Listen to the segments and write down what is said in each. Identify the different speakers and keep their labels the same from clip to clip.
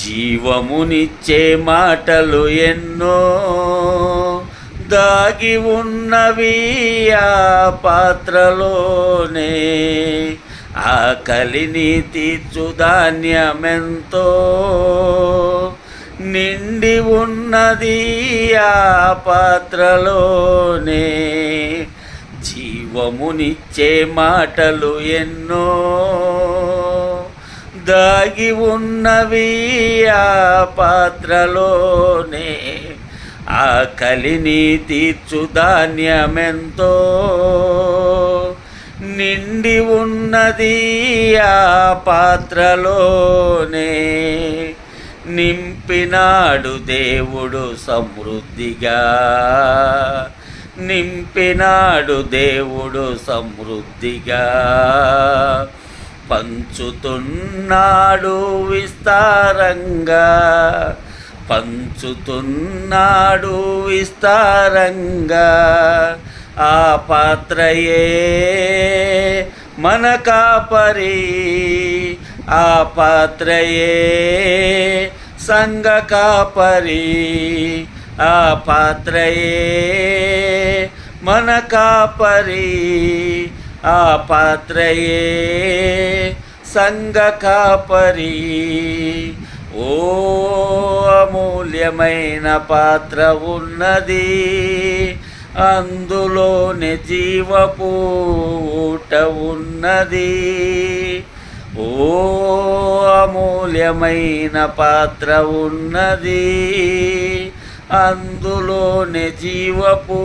Speaker 1: జీవమునిచ్చే మాటలు ఎన్నో దాగి ఉన్నవి ఆ పాత్రలోనే. ఆకలిని తీర్చు ధాన్యమెంతో నిండి ఉన్నది ఆ పాత్రలోనే. జీవమునిచ్చే మాటలు ఎన్నో దాగి ఉన్నవి ఆ పాత్రలోనే. ఆకలిని తీర్చు ధాన్యమెంతో నిండి ఉన్నది ఆ పాత్రలోనే. నింపినాడు దేవుడు సమృద్ధిగా, నింపినాడు దేవుడు సమృద్ధిగా. పంచుతున్నాడు విస్తారంగా, పంచుతున్నాడు విస్తారంగా. ఆ పాత్రయే మన కాపరి, ఆ పాత్రయే సంఘ కాపరి. ఆ పాత్రయే మన కాపరి, ఆ పాత్రయే సంఘ కాపరి. ఓ అమూల్యమైన పాత్ర ఉన్నది, అందులోనే జీవపు ఊట ఉన్నది. ఓ అమూల్యమైన పాత్ర ఉన్నది, అందులోనే జీవపు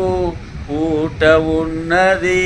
Speaker 1: ఊట ఉన్నది.